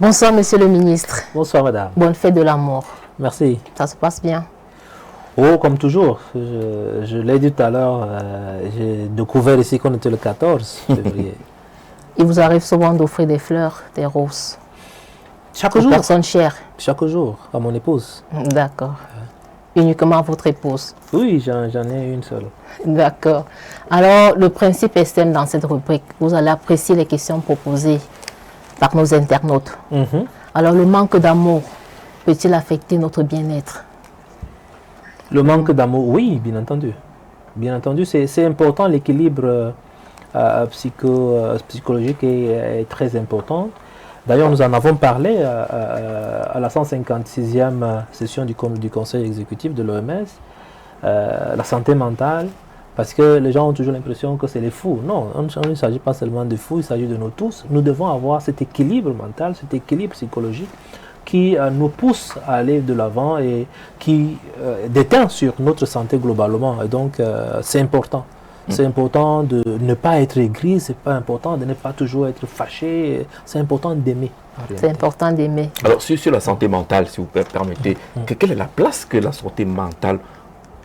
Bonsoir, monsieur le ministre. Bonsoir, madame. Bonne fête de l'amour. Merci. Ça se passe bien? Oh, comme toujours. Je l'ai dit tout à l'heure, j'ai découvert ici qu'on était le 14 février. Il vous arrive souvent d'offrir des fleurs, des roses? Chaque Aux jour. personnes chères? Chaque jour, à mon épouse. D'accord. Uniquement à votre épouse? Oui, j'en ai une seule. D'accord. Alors, le principe est simple dans cette rubrique. Vous allez apprécier les questions proposées par nos internautes. Alors, le manque d'amour peut-il affecter notre bien-être? Le manque d'amour, oui, bien entendu. Bien entendu, c'est important, l'équilibre psychologique est très important. D'ailleurs, nous en avons parlé à la 156e session du Conseil exécutif de l'OMS, la santé mentale, parce que les gens ont toujours l'impression que c'est les fous. Non, il ne s'agit pas seulement de fous, il s'agit de nous tous. Nous devons avoir cet équilibre mental, cet équilibre psychologique qui nous pousse à aller de l'avant et qui déteint sur notre santé globalement. Et donc, c'est important. C'est important de ne pas être aigri, c'est pas important de ne pas toujours être fâché, c'est important d'aimer. C'est important d'aimer. Alors, sur la santé mentale, si vous permettez, quelle est la place que la santé mentale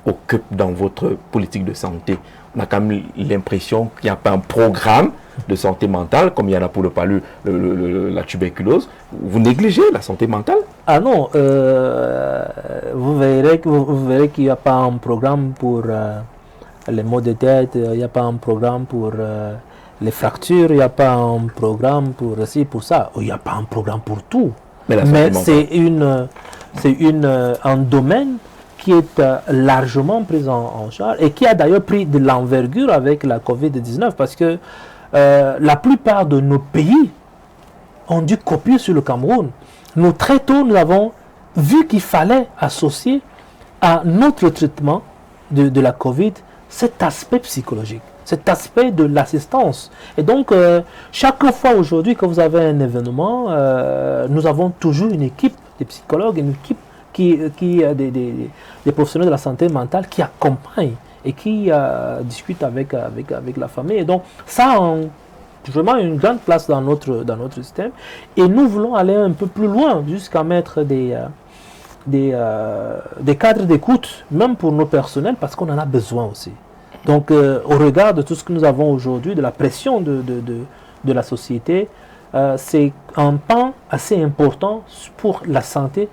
occupe dans votre politique de santé? On a quand même l'impression qu'il n'y a pas un programme de santé mentale, comme il y en a pour la tuberculose. Vous négligez la santé mentale? Ah non, vous verrez qu'il n'y a pas un programme pour les maux de tête, il n'y a pas un programme pour les fractures, il n'y a pas un programme pour ci, pour ça. Il n'y a pas un programme pour tout. Mais c'est un domaine qui est largement pris en charge et qui a d'ailleurs pris de l'envergure avec la COVID-19 parce que la plupart de nos pays ont dû copier sur le Cameroun. Nous, très tôt, nous avons vu qu'il fallait associer à notre traitement de la COVID cet aspect psychologique, cet aspect de l'assistance. Et donc, chaque fois aujourd'hui que vous avez un événement, nous avons toujours une équipe de psychologues, une équipe des professionnels de la santé mentale qui accompagnent et qui discutent avec la famille. Et donc, ça a vraiment une grande place dans notre système. Et nous voulons aller un peu plus loin, jusqu'à mettre des cadres d'écoute, même pour nos personnels, parce qu'on en a besoin aussi. Donc, au regard de tout ce que nous avons aujourd'hui, de la pression de la société, c'est un pan assez important pour la santé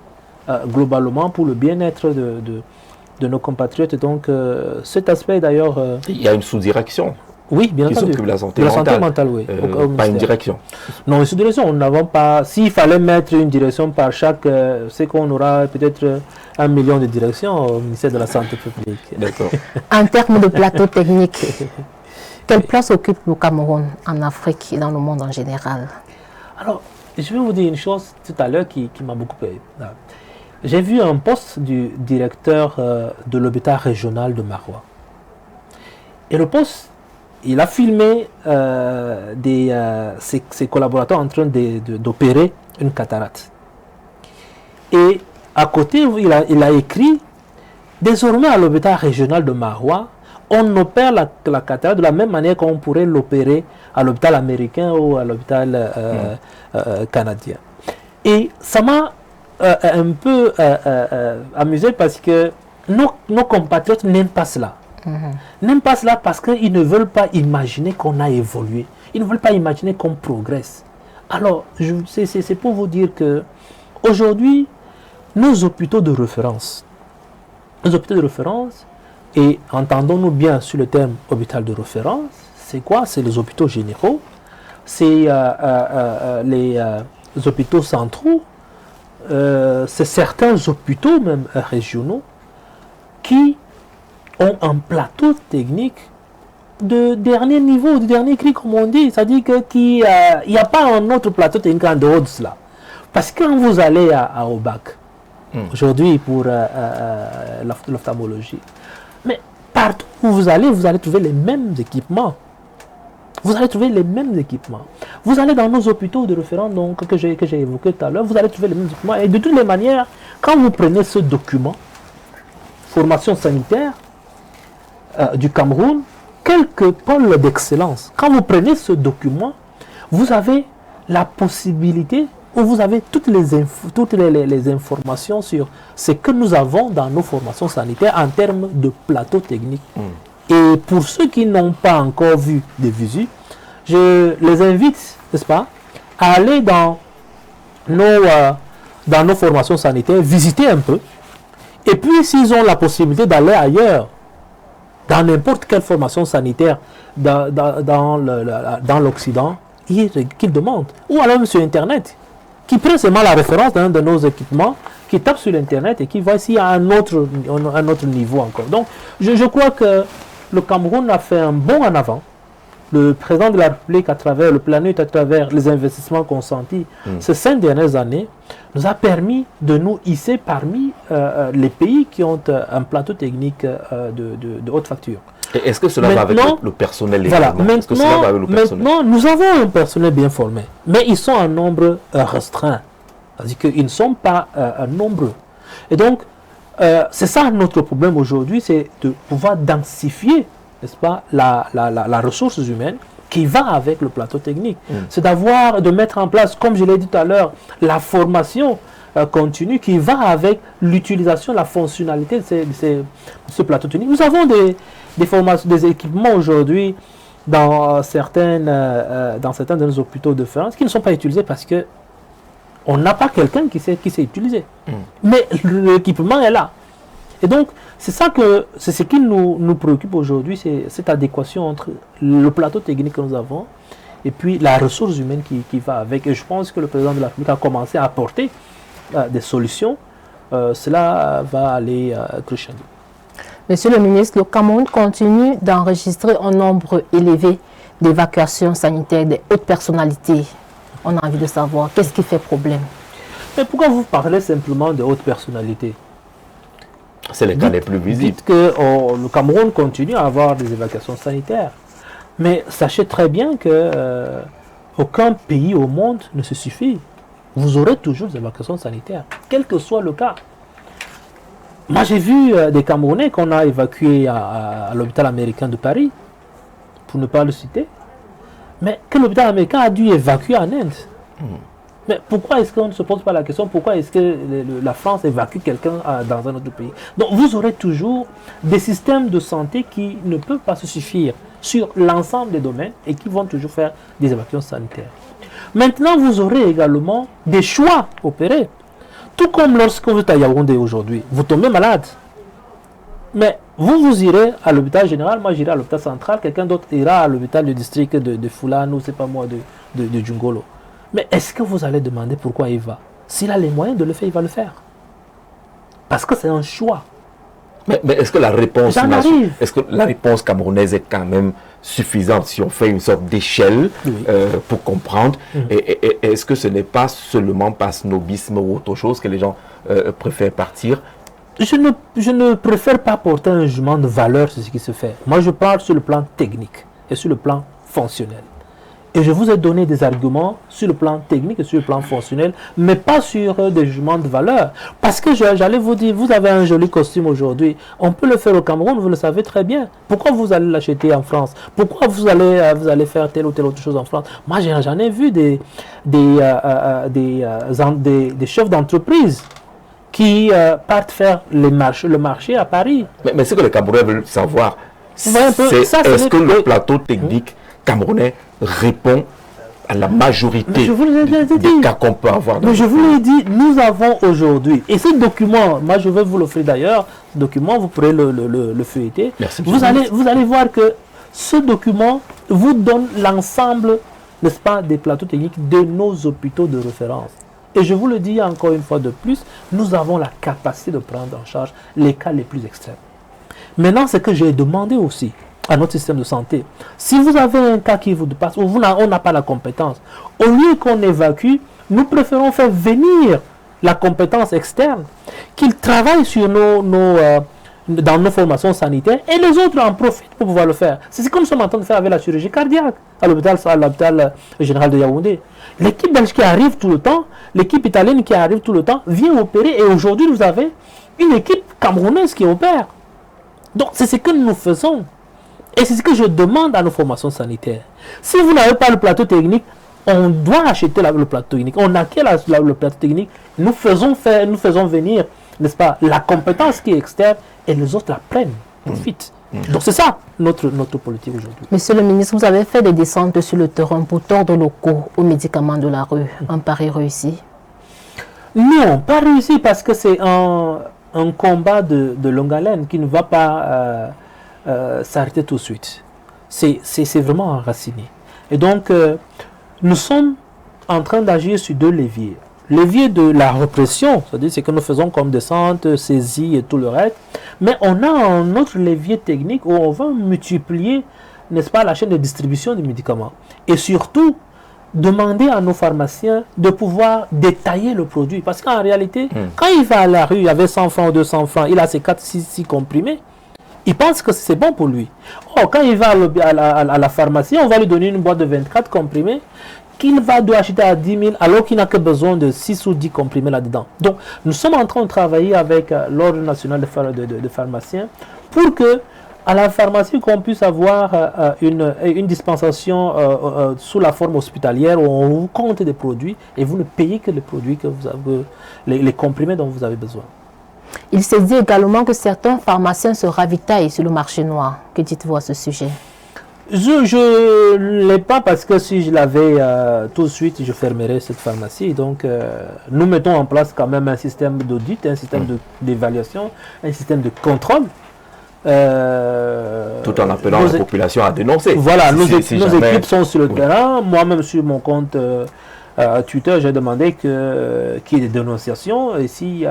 globalement, pour le bien-être de nos compatriotes. Et donc, cet aspect d'ailleurs... il y a une sous-direction. Oui, bien entendu. De la santé mentale, oui. Pas une direction. Non, une sous-direction. Nous n'avons pas... S'il fallait mettre une direction par chaque... c'est qu'on aura peut-être 1 million de directions au ministère de la Santé publique. D'accord. En termes de plateau technique, quelle place occupe le Cameroun en Afrique et dans le monde en général? Alors, je vais vous dire une chose tout à l'heure qui m'a beaucoup plu. J'ai vu un poste du directeur de l'hôpital régional de Marois. Et le poste, il a filmé ses collaborateurs en train d'opérer une cataracte. Et à côté, il a écrit « Désormais, à l'hôpital régional de Marois, on opère la cataracte de la même manière qu'on pourrait l'opérer à l'hôpital américain ou à l'hôpital canadien. » Et ça m'a un peu amusé parce que nos compatriotes n'aiment pas cela. N'aiment pas cela parce qu'ils ne veulent pas imaginer qu'on a évolué. Ils ne veulent pas imaginer qu'on progresse. Alors, c'est pour vous dire que aujourd'hui, nos hôpitaux de référence, et entendons-nous bien sur le terme hôpital de référence, c'est quoi? C'est les hôpitaux généraux, c'est les hôpitaux centraux, c'est certains hôpitaux même régionaux qui ont un plateau technique de dernier niveau, de dernier cri comme on dit. C'est-à-dire qu'il n'y a pas un autre plateau technique en dehors de cela. Parce que quand vous allez à Obac, aujourd'hui pour l'ophtalmologie, mais partout où vous allez trouver les mêmes équipements. Vous allez trouver les mêmes équipements. Vous allez dans nos hôpitaux de référence donc, que j'ai évoqué tout à l'heure, vous allez trouver les mêmes équipements. Et de toutes les manières, quand vous prenez ce document, formation sanitaire du Cameroun, quelques pôles d'excellence, quand vous prenez ce document, vous avez la possibilité où vous avez toutes les informations sur ce que nous avons dans nos formations sanitaires en termes de plateau technique. Et pour ceux qui n'ont pas encore vu des visus, je les invite, n'est-ce pas, à aller dans nos formations sanitaires, visiter un peu. Et puis, s'ils ont la possibilité d'aller ailleurs, dans n'importe quelle formation sanitaire dans l'Occident, qu'ils demandent. Ou alors même sur Internet, qui prennent seulement la référence d'un de nos équipements, qui tapent sur Internet et qui voient s'il y a un autre niveau encore. Donc, je crois que le Cameroun a fait un bond en avant. Le président de la République, à travers le planète, à travers les investissements consentis ces 5 dernières années, nous a permis de nous hisser parmi les pays qui ont un plateau technique de haute facture. Et est-ce que cela va avec le personnel voilà, maintenant, nous avons un personnel bien formé, mais ils sont en nombre restreint. C'est-à-dire qu'ils ne sont pas nombreux. Et donc, c'est ça notre problème aujourd'hui, c'est de pouvoir densifier, n'est-ce pas, la ressource humaine qui va avec le plateau technique. C'est de mettre en place, comme je l'ai dit tout à l'heure, la formation continue qui va avec l'utilisation, la fonctionnalité de ce plateau technique. Nous avons des formations, des équipements aujourd'hui dans certains de nos hôpitaux de France qui ne sont pas utilisés parce que on n'a pas quelqu'un qui sait utiliser. Mais l'équipement est là. Et donc, c'est ce qui nous préoccupe aujourd'hui, c'est cette adéquation entre le plateau technique que nous avons et puis la ressource humaine qui va avec. Et je pense que le président de la République a commencé à apporter des solutions. Cela va aller crescendo. Monsieur le ministre, le Cameroun continue d'enregistrer un nombre élevé d'évacuations sanitaires des hautes personnalités. On a envie de savoir qu'est-ce qui fait problème. Mais pourquoi vous parlez simplement de hautes personnalités? C'est les cas les plus visibles. Dites que le Cameroun continue à avoir des évacuations sanitaires. Mais sachez très bien que aucun pays au monde ne se suffit. Vous aurez toujours des évacuations sanitaires, quel que soit le cas. Moi, j'ai vu des Camerounais qu'on a évacués à l'hôpital américain de Paris, pour ne pas le citer. Mais que l'hôpital américain a dû évacuer en Inde. Mais pourquoi est-ce qu'on ne se pose pas la question, pourquoi est-ce que la France évacue quelqu'un dans un autre pays? Donc vous aurez toujours des systèmes de santé qui ne peuvent pas se suffire sur l'ensemble des domaines et qui vont toujours faire des évacuations sanitaires. Maintenant, vous aurez également des choix opérés. Tout comme lorsque vous êtes à Yaoundé aujourd'hui, vous tombez malade. Mais vous irez à l'hôpital général, moi j'irai à l'hôpital central, quelqu'un d'autre ira à l'hôpital du district de Fulani, ou c'est pas moi, de Djungolo. Mais est-ce que vous allez demander pourquoi il va? S'il a les moyens de le faire, il va le faire. Parce que c'est un choix. Mais est-ce que la réponse camerounaise est quand même suffisante si on fait une sorte d'échelle pour comprendre? Et est-ce que ce n'est pas seulement par snobisme ou autre chose que les gens préfèrent partir? Je ne préfère pas porter un jugement de valeur sur ce qui se fait. Moi, je parle sur le plan technique et sur le plan fonctionnel. Et je vous ai donné des arguments sur le plan technique et sur le plan fonctionnel, mais pas sur des jugements de valeur. Parce que j'allais vous dire, vous avez un joli costume aujourd'hui, on peut le faire au Cameroun, vous le savez très bien. Pourquoi vous allez l'acheter en France? Pourquoi vous allez faire telle ou telle autre chose en France? Moi, j'en ai vu des chefs d'entreprise qui partent faire le marché à Paris. Mais ce que les Camerounais veulent savoir, c'est est-ce que le plateau technique camerounais répond à la majorité des cas qu'on peut avoir. Mais je vous l'ai dit, nous avons aujourd'hui, et ce document, moi je vais vous l'offrir d'ailleurs, ce document, vous pourrez le feuilleter. Merci, vous allez voir que ce document vous donne l'ensemble, n'est-ce pas, des plateaux techniques de nos hôpitaux de référence. Et je vous le dis encore une fois de plus, nous avons la capacité de prendre en charge les cas les plus extrêmes. Maintenant, ce que j'ai demandé aussi à notre système de santé, si vous avez un cas qui vous dépasse, ou on n'a pas la compétence, au lieu qu'on évacue, nous préférons faire venir la compétence externe, qu'ils travaillent sur dans nos formations sanitaires, et les autres en profitent pour pouvoir le faire. C'est comme ce qu'on entend faire avec la chirurgie cardiaque à l'hôpital général de Yaoundé. L'équipe belge qui arrive tout le temps, l'équipe italienne qui arrive tout le temps, vient opérer, et aujourd'hui vous avez une équipe camerounaise qui opère. Donc c'est ce que nous faisons. Et c'est ce que je demande à nos formations sanitaires. Si vous n'avez pas le plateau technique, on doit acheter le plateau technique. On acquiert le plateau technique. Nous faisons venir, n'est-ce pas, la compétence qui est externe et les autres la prennent, profitent. Donc c'est ça notre politique aujourd'hui. Monsieur le ministre, vous avez fait des descentes sur le terrain pour tordre le cou aux médicaments de la rue. Un pari réussi? Non, pas réussi parce que c'est un combat de longue haleine qui ne va pas s'arrêter tout de suite. C'est vraiment enraciné. Et donc, nous sommes en train d'agir sur deux leviers. Levier de la répression, c'est-à-dire ce que nous faisons comme descente, saisie et tout le reste. Mais on a un autre levier technique où on va multiplier, n'est-ce pas, la chaîne de distribution des médicaments. Et surtout, demander à nos pharmaciens de pouvoir détailler le produit. Parce qu'en réalité, quand il va à la rue avec 100 francs ou 200 francs, il a ses 4-6 comprimés, il pense que c'est bon pour lui. Or, quand il va à la pharmacie, on va lui donner une boîte de 24 comprimés qu'il doit acheter à 10 000 alors qu'il n'a que besoin de 6 ou 10 comprimés là-dedans. Donc, nous sommes en train de travailler avec l'Ordre national de pharmaciens pour que à la pharmacie qu'on puisse avoir une dispensation sous la forme hospitalière où on vous compte des produits et vous ne payez que les produits que vous avez, les comprimés dont vous avez besoin. Il s'est dit également que certains pharmaciens se ravitaillent sur le marché noir. Que dites-vous à ce sujet? Je ne l'ai pas parce que si je l'avais tout de suite, je fermerais cette pharmacie. Donc, nous mettons en place quand même un système d'audit, un système d'évaluation, un système de contrôle. Tout en appelant la population à dénoncer. Voilà, nos équipes sont sur le terrain. Moi-même, sur mon compte Twitter, j'ai demandé qu'il y ait des dénonciations. Et si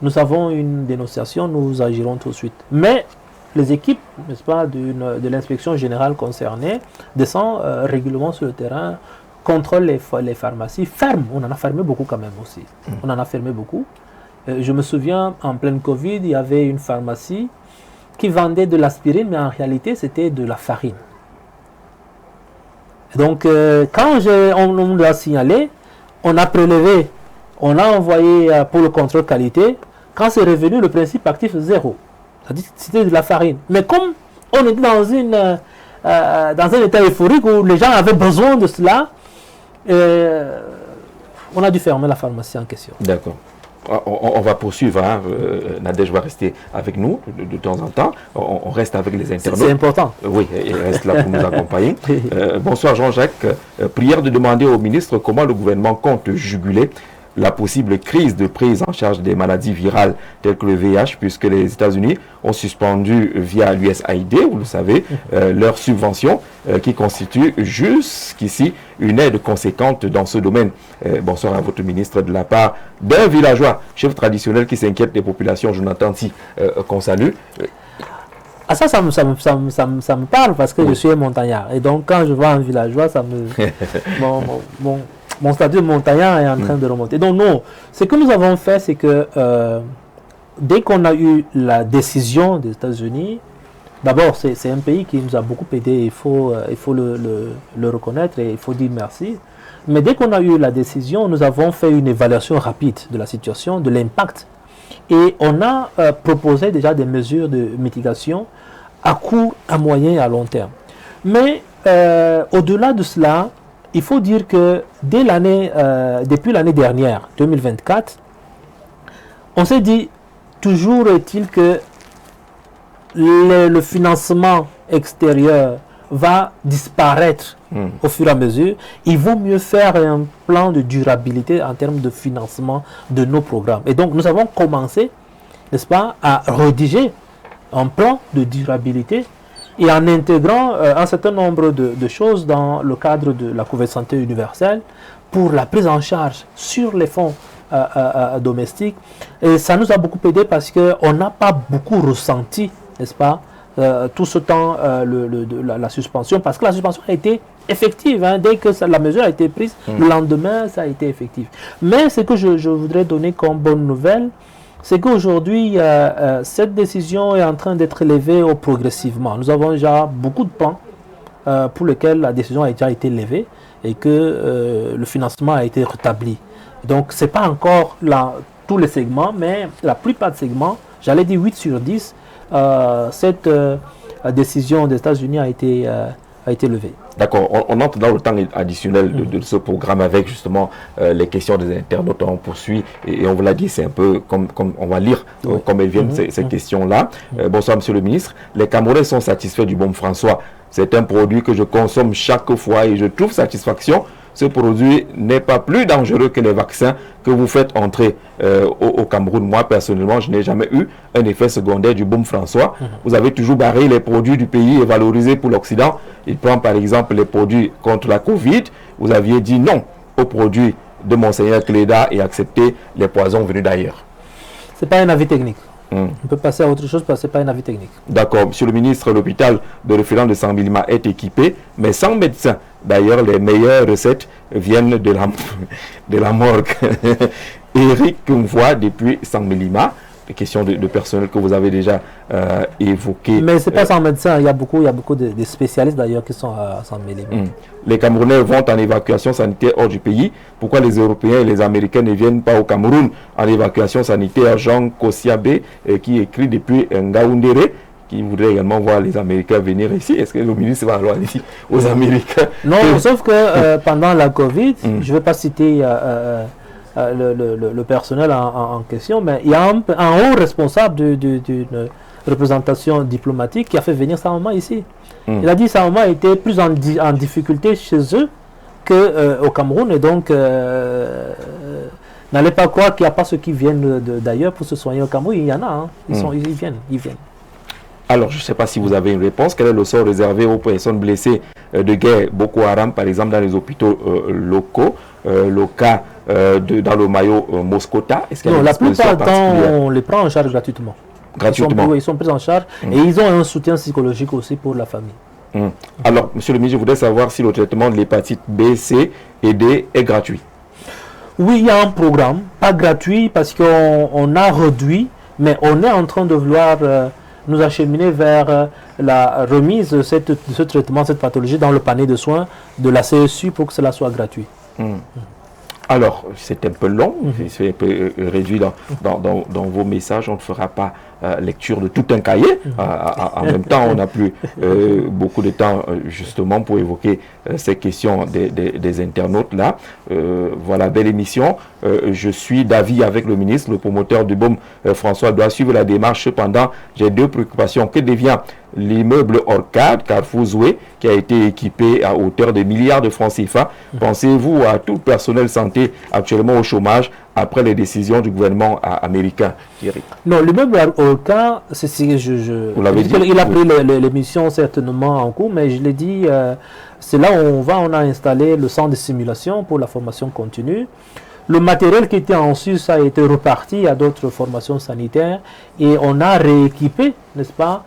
nous avons une dénonciation, nous agirons tout de suite. Mais les équipes, n'est-ce pas, de l'inspection générale concernée descendent régulièrement sur le terrain, contrôlent les pharmacies, ferment. On en a fermé beaucoup quand même aussi. On en a fermé beaucoup. Je me souviens, en pleine Covid, il y avait une pharmacie qui vendait de l'aspirine, mais en réalité, c'était de la farine. Donc, quand on nous l'a signalé, on a prélevé, on a envoyé pour le contrôle qualité. Quand c'est revenu, le principe actif 0. C'est-à-dire que c'était de la farine. Mais comme on était dans un état euphorique où les gens avaient besoin de cela, on a dû fermer la pharmacie en question. D'accord. On va poursuivre, hein. Nadège va rester avec nous de temps en temps. On reste avec les internautes. C'est important. Oui, il reste là pour nous accompagner. Bonsoir Jean-Jacques. Prière de demander au ministre comment le gouvernement compte juguler la possible crise de prise en charge des maladies virales telles que le VIH, puisque les États-Unis ont suspendu via l'USAID, vous le savez, leur subvention qui constitue jusqu'ici une aide conséquente dans ce domaine. Bonsoir à votre ministre de la part d'un villageois, chef traditionnel qui s'inquiète des populations, Jonathan Si, qu'on salue. Ah ça me parle parce que je suis un montagnard. Et donc quand je vois un villageois, ça me... Mon statut de montagnard est en train de remonter. Donc non, ce que nous avons fait, c'est que dès qu'on a eu la décision des États-Unis, d'abord c'est un pays qui nous a beaucoup aidé, il faut le reconnaître et il faut dire merci. Mais dès qu'on a eu la décision, nous avons fait une évaluation rapide de la situation, de l'impact. Et on a proposé déjà des mesures de mitigation à court, à moyen et à long terme. Mais au-delà de cela, il faut dire que depuis l'année dernière, 2024, on s'est dit, toujours est-il que le financement extérieur va disparaître au fur et à mesure. Il vaut mieux faire un plan de durabilité en termes de financement de nos programmes. Et donc, nous avons commencé, n'est-ce pas, à rédiger un plan de durabilité et en intégrant un certain nombre de choses dans le cadre de la couverture santé universelle pour la prise en charge sur les fonds domestiques. Et ça nous a beaucoup aidé parce qu'on n'a pas beaucoup ressenti, n'est-ce pas, tout ce temps la suspension, parce que la suspension a été effective. Hein, dès que la mesure a été prise, le lendemain, ça a été effectif. Mais ce que je voudrais donner comme bonne nouvelle, c'est qu'aujourd'hui, cette décision est en train d'être levée progressivement. Nous avons déjà beaucoup de plans pour lesquels la décision a déjà été levée et que le financement a été rétabli. Donc, ce n'est pas encore tous les segments, mais la plupart des segments, j'allais dire 8 sur 10, cette décision des États-Unis a été levée. D'accord, on entre dans le temps additionnel de ce programme avec justement les questions des internautes. On poursuit et on vous l'a dit, c'est un peu comme on va lire comme elles viennent ces questions-là. Bonsoir Monsieur le ministre, les Camerounais sont satisfaits du Baume François. C'est un produit que je consomme chaque fois et je trouve satisfaction. Ce produit n'est pas plus dangereux que les vaccins que vous faites entrer au Cameroun. Moi, personnellement, je n'ai jamais eu un effet secondaire du Baume François. Vous avez toujours barré les produits du pays et valorisé pour l'Occident. Il prend par exemple les produits contre la Covid. Vous aviez dit non aux produits de Monseigneur Cléda et accepté les poisons venus d'ailleurs. Ce n'est pas un avis technique. On peut passer à autre chose parce que ce n'est pas un avis technique. D'accord. Monsieur le ministre, l'hôpital de référence de Sangmilima est équipé, mais sans médecin. D'ailleurs, les meilleures recettes viennent de la morgue. Eric Kumvois, depuis Sangmilima, les questions de personnel que vous avez déjà évoquées. Mais ce n'est pas sans médecin. Il y a beaucoup de spécialistes d'ailleurs qui sont à Sangmilima. Les Camerounais vont en évacuation sanitaire hors du pays. Pourquoi les Européens et les Américains ne viennent pas au Cameroun en évacuation sanitaire? Jean Kosiabe, qui écrit depuis Ngaoundéré, qui voudrait également voir les Américains venir ici. Est-ce que le ministre va aller ici aux Américains? Non, sauf que pendant la Covid, je ne vais pas citer le personnel en question, mais il y a un haut responsable d'une représentation diplomatique qui a fait venir sa maman ici. Il a dit que sa maman était plus en difficulté chez eux qu'au Cameroun, et donc n'allez pas croire qu'il n'y a pas ceux qui viennent d'ailleurs pour se soigner au Cameroun. Il y en a, ils viennent. Alors, je ne sais pas si vous avez une réponse. Quel est le sort réservé aux personnes blessées de guerre Boko Haram, par exemple, dans les hôpitaux locaux? Le cas dans le maillot Moscota, est-ce qu'il y a la plupart du temps, on les prend en charge gratuitement. Ils sont pris en charge et ils ont un soutien psychologique aussi pour la famille. Alors, monsieur le ministre, je voudrais savoir si le traitement de l'hépatite B, C et D est gratuit. Oui, il y a un programme, pas gratuit parce qu'on a réduit, mais on est en train de vouloir nous acheminer vers la remise de ce traitement, cette pathologie dans le panier de soins de la CSU pour que cela soit gratuit. Alors, c'est un peu long, c'est un peu réduit dans vos messages. On ne fera pas lecture de tout un cahier. En même temps, on n'a plus beaucoup de temps justement pour évoquer ces questions des internautes là. Voilà, belle émission. Je suis d'avis avec le ministre. Le promoteur du Baume François doit suivre la démarche. Cependant, j'ai deux préoccupations. Que devient l'immeuble Orcade, Carrefour Zoué, qui a été équipé à hauteur de milliards de francs CFA? Pensez-vous à tout le personnel santé actuellement au chômage après les décisions du gouvernement américain? Non, l'immeuble Orcade, c'est vous l'avez dit. Il a pris l'émission certainement en cours, mais je l'ai dit, c'est là où on a installé le centre de simulation pour la formation continue. Le matériel qui était en sus a été reparti à d'autres formations sanitaires et on a rééquipé, n'est-ce pas,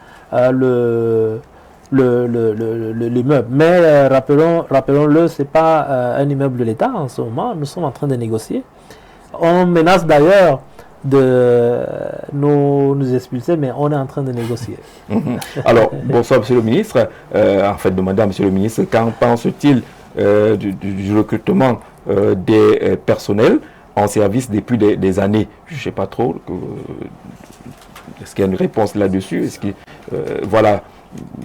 l'immeuble. Mais rappelons-le, ce n'est pas un immeuble de l'État en ce moment. Nous sommes en train de négocier. On menace d'ailleurs de nous expulser, mais on est en train de négocier. Alors, bonsoir Monsieur le ministre. En fait, demandez à Monsieur le ministre, qu'en pense-t-il du recrutement des personnels en service depuis des années? Je ne sais pas trop. Est-ce qu'il y a une réponse là-dessus? Est-ce que voilà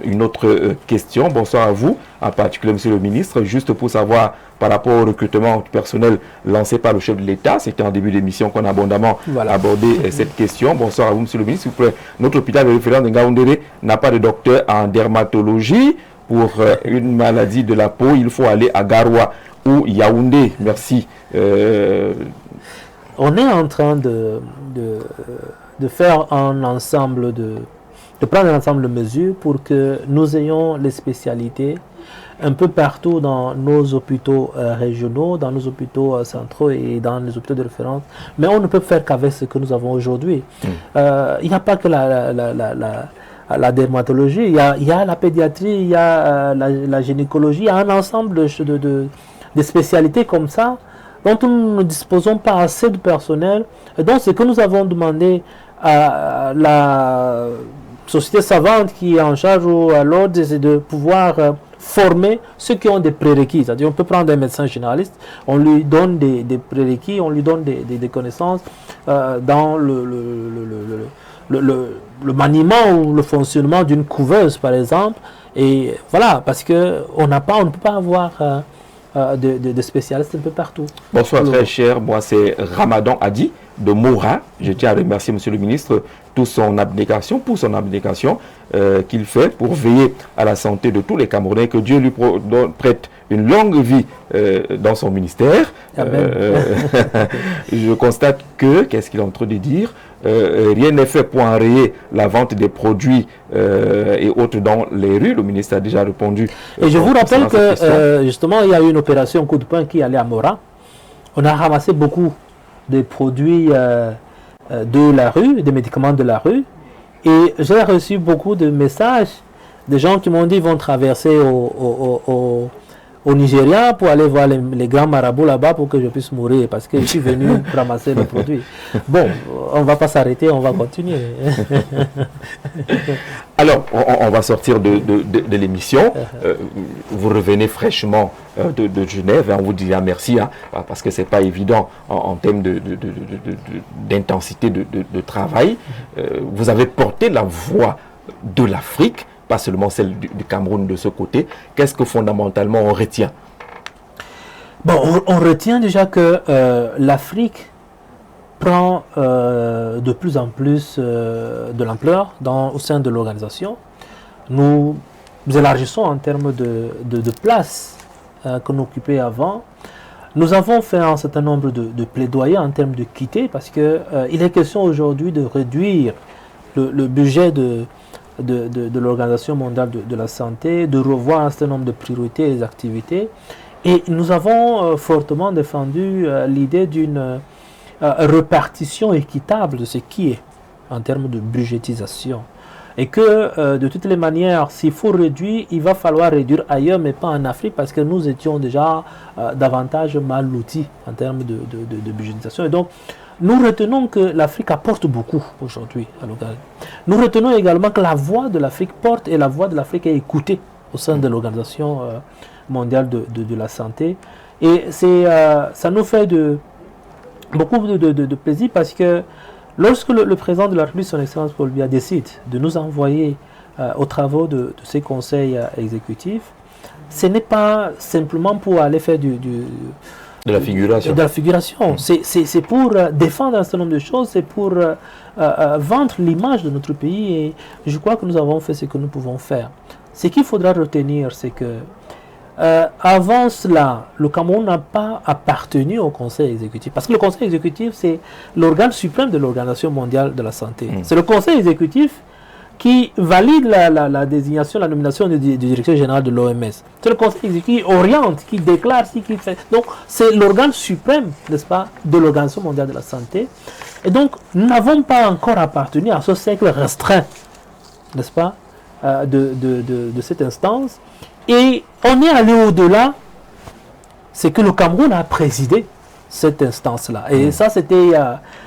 une autre question. Bonsoir à vous, en particulier Monsieur le ministre. Juste pour savoir par rapport au recrutement du personnel lancé par le chef de l'État, c'était en début d'émission qu'on a abondamment abordé cette question. Bonsoir à vous Monsieur le ministre. S'il vous plaît, notre hôpital de référence de Ngaoundéré n'a pas de docteur en dermatologie. Pour une maladie de la peau, il faut aller à Garoua ou Yaoundé. Merci. On est en train de faire un ensemble de prendre un ensemble de mesures pour que nous ayons les spécialités un peu partout dans nos hôpitaux régionaux, dans nos hôpitaux centraux et dans les hôpitaux de référence. Mais on ne peut faire qu'avec ce que nous avons aujourd'hui. Il n'y a pas que la dermatologie, il y a la pédiatrie, il y a la gynécologie, il y a un ensemble de spécialités comme ça dont nous ne disposons pas assez de personnel. Et donc, ce que nous avons demandé à la société savante qui est en charge ou à l'ordre, c'est de pouvoir former ceux qui ont des prérequis. C'est-à-dire, on peut prendre un médecin généraliste, on lui donne des prérequis, on lui donne des connaissances dans le maniement ou le fonctionnement d'une couveuse, par exemple. Et voilà, parce qu'on ne peut pas avoir de spécialistes un peu partout. Bonsoir très cher, moi c'est Ramadan Hadi de Moura. Je tiens à remercier Monsieur le ministre pour son abnégation qu'il fait pour veiller à la santé de tous les Camerounais, que Dieu lui prête une longue vie dans son ministère. Je constate que, qu'est-ce qu'il est en train de dire, rien n'est fait pour enrayer la vente des produits et autres dans les rues. Le ministre a déjà répondu. Et je vous rappelle que justement, il y a eu une opération coup de poing qui allait à Mora. On a ramassé beaucoup de produits de la rue, des médicaments de la rue. Et j'ai reçu beaucoup de messages de gens qui m'ont dit qu'ils vont traverser au Nigeria pour aller voir les grands marabouts là-bas pour que je puisse mourir parce que je suis venu ramasser les produits. Bon, on ne va pas s'arrêter, on va continuer. Alors, on va sortir de l'émission. Vous revenez fraîchement de Genève et on vous dit merci parce que ce n'est pas évident en termes d'intensité de travail. Vous avez porté la voix de l'Afrique, pas seulement celle du Cameroun de ce côté. Qu'est-ce que fondamentalement on retient? Bon, on retient déjà que l'Afrique prend de plus en plus de l'ampleur au sein de l'organisation. Nous élargissons en termes de place qu'on occupait avant. Nous avons fait un certain nombre de plaidoyers en termes de quitter parce qu'il est question aujourd'hui de réduire le budget de l'Organisation mondiale de la santé, de revoir un certain nombre de priorités et des activités. Et nous avons fortement défendu l'idée d'une répartition équitable de ce qui est en termes de budgétisation. Et que de toutes les manières, s'il faut réduire, il va falloir réduire ailleurs, mais pas en Afrique, parce que nous étions déjà davantage mal lotis en termes de budgétisation. Et donc, nous retenons que l'Afrique apporte beaucoup aujourd'hui à l'organisation. Nous retenons également que la voix de l'Afrique porte et la voix de l'Afrique est écoutée au sein de l'Organisation mondiale de la santé. Et ça nous fait beaucoup de plaisir parce que lorsque le président de la République, son Excellence Paul Biya, décide de nous envoyer aux travaux de ces conseils exécutifs, ce n'est pas simplement pour aller faire de la figuration. C'est pour défendre un certain nombre de choses, c'est pour vendre l'image de notre pays et je crois que nous avons fait ce que nous pouvons faire. Ce qu'il faudra retenir, c'est que avant cela, le Cameroun n'a pas appartenu au Conseil exécutif. Parce que le Conseil exécutif, c'est l'organe suprême de l'Organisation mondiale de la santé. C'est le Conseil exécutif qui valide la désignation, la nomination du directeur général de l'OMS. C'est le Conseil exécutif qui oriente, qui déclare, qui fait. Donc, c'est l'organe suprême, n'est-ce pas, de l'Organisation mondiale de la santé. Et donc, nous n'avons pas encore appartenu à ce cercle restreint, n'est-ce pas, de cette instance. Et on est allé au-delà, c'est que le Cameroun a présidé cette instance-là. Et ça, c'était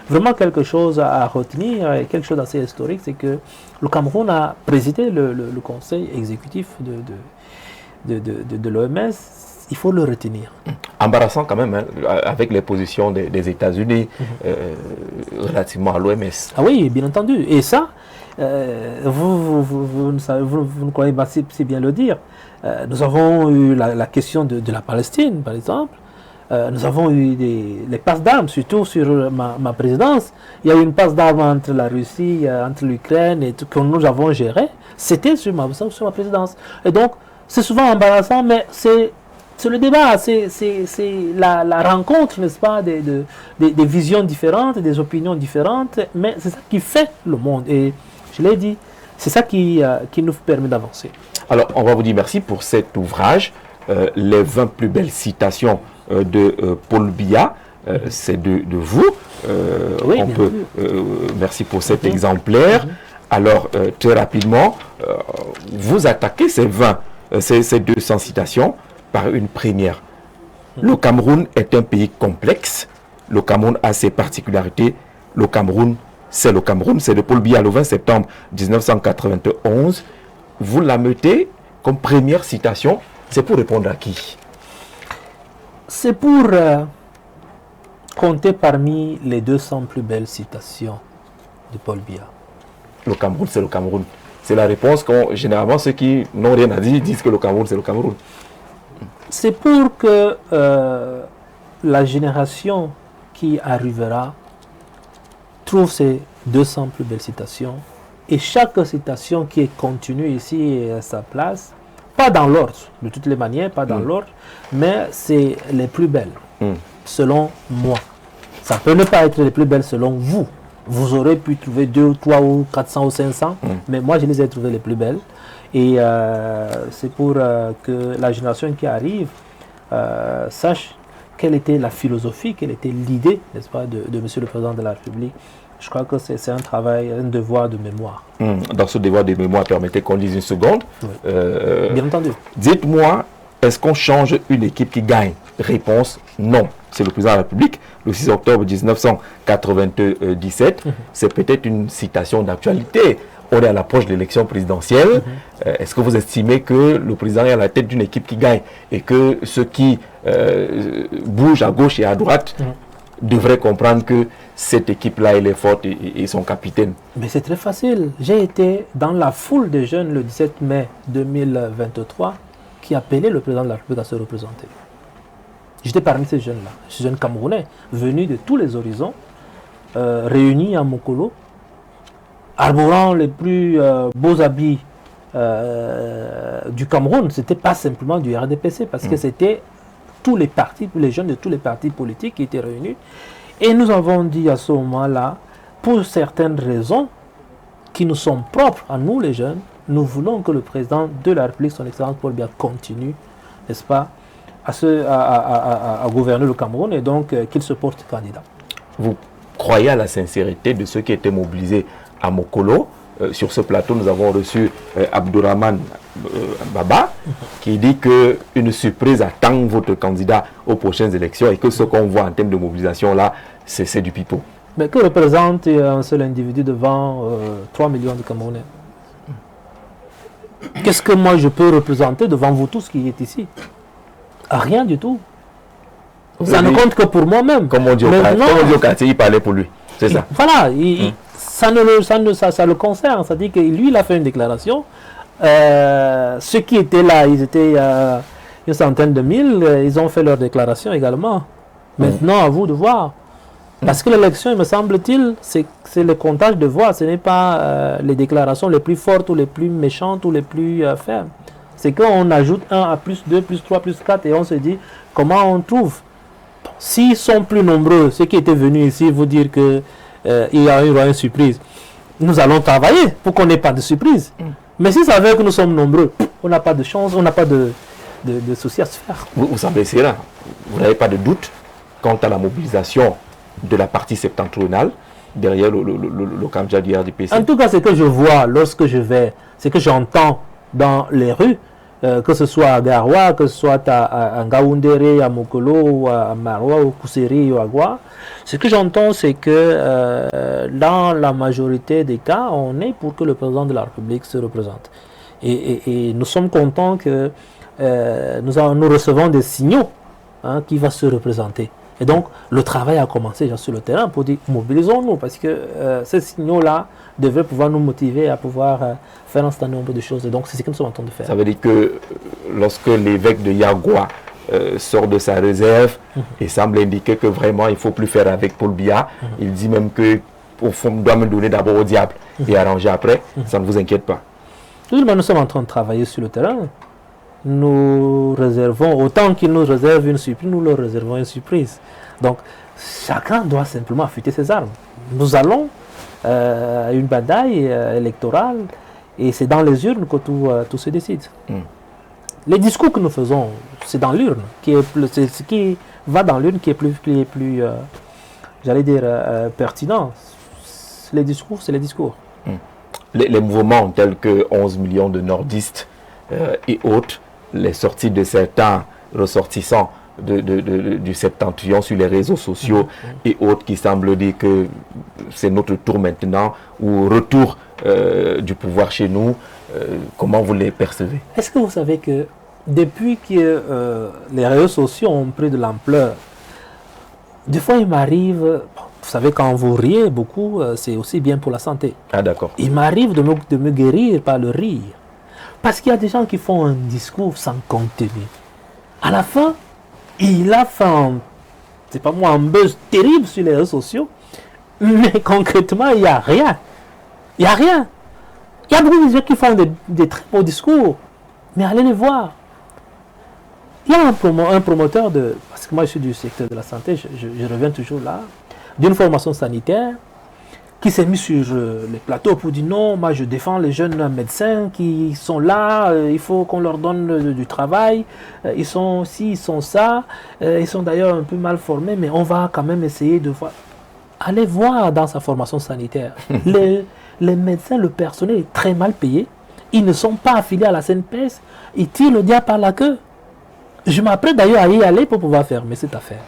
vraiment quelque chose à retenir, quelque chose d'assez historique, c'est que le Cameroun a présidé le conseil exécutif de l'OMS. Il faut le retenir. Embarrassant quand même, hein, avec les positions des États-Unis relativement à l'OMS. Ah oui, bien entendu. Et ça, vous ne croyez pas si bien le dire. Nous avons eu la question de la Palestine, par exemple. Nous avons eu les passes d'armes, surtout sur ma présidence. Il y a eu une passe d'armes entre la Russie, entre l'Ukraine, et tout, que nous avons géré. C'était sur ma présidence. Et donc, c'est souvent embarrassant, mais c'est le débat, c'est la rencontre, n'est-ce pas, des visions différentes, des opinions différentes, mais c'est ça qui fait le monde. Et je l'ai dit, c'est ça qui nous permet d'avancer. Alors, on va vous dire merci pour cet ouvrage, les 20 plus belles citations de Paul Biya, c'est de vous. Oui, merci pour cet exemplaire. Alors, très rapidement, vous attaquez ces 200 citations par une première. Le Cameroun est un pays complexe. Le Cameroun a ses particularités. Le Cameroun, c'est le Cameroun. C'est de Paul Biya le 20 septembre 1991. Vous la mettez comme première citation. C'est pour répondre à qui? C'est pour compter parmi les 200 plus belles citations de Paul Biya. le Cameroun, c'est le Cameroun. C'est la réponse qu'ont généralement ceux qui n'ont rien à dire disent que le Cameroun, c'est le Cameroun. C'est pour que la génération qui arrivera trouve ces 200 plus belles citations. Et chaque citation qui est contenue ici est à sa place, pas dans l'ordre, de toutes les manières, pas dans l'ordre, mais c'est les plus belles, selon moi. Ça peut ne pas être les plus belles selon vous. Vous aurez pu trouver 2 ou 3 ou 400 ou 500, mais moi je les ai trouvées les plus belles. Et c'est pour que la génération qui arrive sache quelle était la philosophie, quelle était l'idée, n'est-ce pas, de Monsieur le Président de la République. Je crois que c'est un travail, un devoir de mémoire. Dans ce devoir de mémoire, permettez qu'on dise une seconde. Oui. Bien entendu. Dites-moi, est-ce qu'on change une équipe qui gagne? Réponse, non. C'est le président de la République, le 6 octobre 1997. C'est peut-être une citation d'actualité. On est à l'approche de l'élection présidentielle. Est-ce que vous estimez que le président est à la tête d'une équipe qui gagne et que ceux qui bougent à gauche et à droite devraient comprendre que cette équipe-là, elle est forte et son capitaine? Mais c'est très facile. J'ai été dans la foule des jeunes le 17 mai 2023 qui appelait le président de la République à se représenter. J'étais parmi ces jeunes-là, ces jeunes Camerounais, venus de tous les horizons, réunis à Mokolo, arborant les plus beaux habits du Cameroun. Ce n'était pas simplement du RDPC, parce que c'était tous les partis, les jeunes de tous les partis politiques qui étaient réunis. Et nous avons dit à ce moment-là, pour certaines raisons qui nous sont propres à nous les jeunes, nous voulons que le président de la République, son Excellence Paul Biya, continue, n'est-ce pas, à gouverner le Cameroun, et donc qu'il se porte candidat. Vous croyez à la sincérité de ceux qui étaient mobilisés à Mokolo? Sur ce plateau, nous avons reçu Abdourahmane Baba, qui dit qu'une surprise attend votre candidat aux prochaines élections et que ce qu'on voit en termes de mobilisation là, c'est du pipeau. Mais que représente un seul individu devant 3 millions de Camerounais? Qu'est-ce que moi je peux représenter devant vous tous qui êtes ici? Rien du tout. Ça ne compte que pour moi-même. Comme on dit au quartier, il parlait pour lui. C'est ça. Voilà, ça le concerne. Ça dit que lui, il a fait une déclaration. Ceux qui étaient là, ils étaient une centaine de mille, ils ont fait leur déclaration également. Maintenant, à vous de voir. Parce que l'élection, il me semble-t-il, c'est le comptage de voix. Ce n'est pas les déclarations les plus fortes ou les plus méchantes ou les plus fermes. C'est qu'on ajoute 1 à plus 2, plus 3, plus 4 et on se dit comment on trouve. S'ils sont plus nombreux, ceux qui étaient venus ici vous dire qu'il y a une surprise, nous allons travailler pour qu'on n'ait pas de surprise. Mais si ça veut que nous sommes nombreux, on n'a pas de chance, on n'a pas de souci à se faire. Vous savez, c'est là. Vous n'avez pas de doute quant à la mobilisation de la partie septentrionale derrière le candidat du RDPC? En tout cas, ce que je vois lorsque je vais, ce que j'entends dans les rues, que ce soit à Garoua, que ce soit à Ngaoundéré, à Mokolo, à Maroua, au Kousseri, ou à Gwa, ce que j'entends, c'est que dans la majorité des cas, on est pour que le président de la République se représente. Et nous sommes contents que nous recevons des signaux qui vont se représenter. Et donc, le travail a commencé sur le terrain pour dire mobilisons-nous, parce que ces signaux-là devraient pouvoir nous motiver à pouvoir faire un certain nombre de choses. Et donc, c'est ce que nous sommes en train de faire. Ça veut dire que lorsque l'évêque de Yagwa sort de sa réserve et semble indiquer que vraiment il ne faut plus faire avec Paul Biya, il dit même que au fond, on doit me donner d'abord au diable et arranger après, ça ne vous inquiète pas? Nous sommes en train de travailler sur le terrain. Nous réservons, autant qu'ils nous réservent une surprise, nous leur réservons une surprise. Donc, chacun doit simplement affûter ses armes. Nous allons à une bataille électorale et c'est dans les urnes que tout se décide. Les discours que nous faisons, c'est dans l'urne, c'est ce qui va dans l'urne qui est plus j'allais dire, pertinent. Les discours, c'est les discours. Les mouvements tels que 11 millions de nordistes et autres, les sorties de certains ressortissants du septentrion sur les réseaux sociaux et autres qui semblent dire que c'est notre tour maintenant ou retour du pouvoir chez nous, comment vous les percevez? Est-ce que vous savez que depuis que les réseaux sociaux ont pris de l'ampleur, des fois il m'arrive, Vous savez, quand vous riez beaucoup, c'est aussi bien pour la santé. Ah, d'accord. Il m'arrive de me guérir par le rire. Parce qu'il y a des gens qui font un discours sans contenu. À la fin, il a fait c'est pas moi, un buzz terrible sur les réseaux sociaux. Mais concrètement, il n'y a rien. Il n'y a rien. Il y a beaucoup de gens qui font des très beaux discours. Mais allez les voir. Il y a un promoteur de... Parce que moi, je suis du secteur de la santé, je reviens toujours là. D'une formation sanitaire qui s'est mis sur les plateaux pour dire non, moi je défends les jeunes médecins qui sont là, il faut qu'on leur donne du travail, ils sont ci, ils sont ça, ils sont d'ailleurs un peu mal formés, mais on va quand même essayer de voir. Allez voir dans sa formation sanitaire. les médecins, le personnel est très mal payé, ils ne sont pas affiliés à la CNPS, ils tirent le diable par la queue. Je m'apprête d'ailleurs à y aller pour pouvoir fermer cette affaire.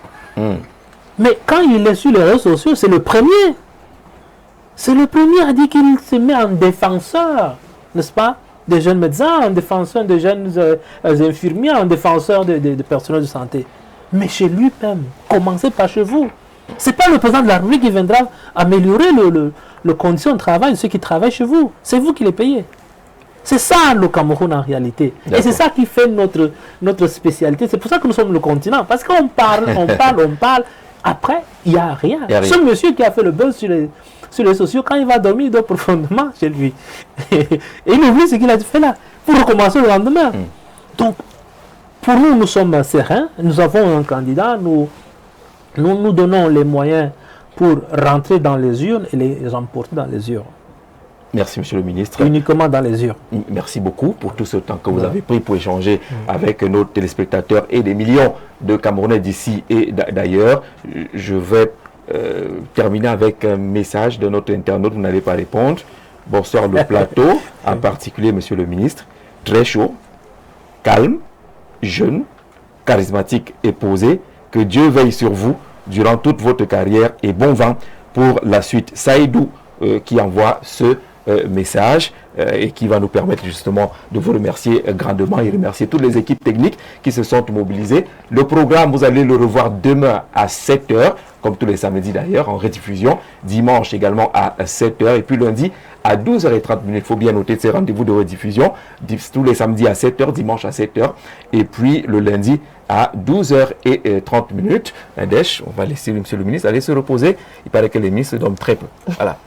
Mais quand il est sur les réseaux sociaux, c'est le premier. C'est le premier à dire qu'il se met en défenseur, n'est-ce pas, des jeunes médecins, en défenseur des jeunes infirmiers, en défenseur des personnels de santé. Mais chez lui-même, commencez par chez vous. Ce n'est pas le président de la République qui viendra améliorer le condition de travail de ceux qui travaillent chez vous. C'est vous qui les payez. C'est ça le Cameroun en réalité. Et c'est ça qui fait notre spécialité. C'est pour ça que nous sommes le continent. Parce qu'on parle, on parle. Après, il n'y a rien. Ce monsieur qui a fait le buzz sur les sociaux, quand il va dormir, il dort profondément chez lui. Et il oublie ce qu'il a fait là, pour recommencer le lendemain. Donc, pour nous, nous sommes sereins. Nous avons un candidat. Nous donnons les moyens pour rentrer dans les urnes et les emporter dans les urnes. Merci, Monsieur le Ministre. Uniquement dans les urnes. Merci beaucoup pour tout ce temps que vous avez pris pour échanger avec nos téléspectateurs et des millions de Camerounais d'ici et d'ailleurs. Je vais terminer avec un message de notre internaute. Vous n'allez pas répondre. Bonsoir le plateau, en particulier, Monsieur le Ministre. Très chaud, calme, jeune, charismatique et posé. Que Dieu veille sur vous durant toute votre carrière et bon vent pour la suite. Saïdou qui envoie ce message et qui va nous permettre justement de vous remercier grandement et remercier toutes les équipes techniques qui se sont mobilisées. Le programme, vous allez le revoir demain à 7 h, comme tous les samedis d'ailleurs, en rediffusion. Dimanche également à 7 h et puis lundi à 12h30. Il faut bien noter ces rendez-vous de rediffusion. Tous les samedis à 7 h, dimanche à 7 h et puis le lundi à 12h30. Nadège, on va laisser Monsieur le Ministre aller se reposer. Il paraît que les ministres dorment très peu. Voilà.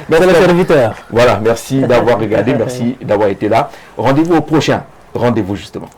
Merci le serviteur. Voilà, merci d'avoir regardé, merci d'avoir été là. Rendez-vous au prochain rendez-vous justement.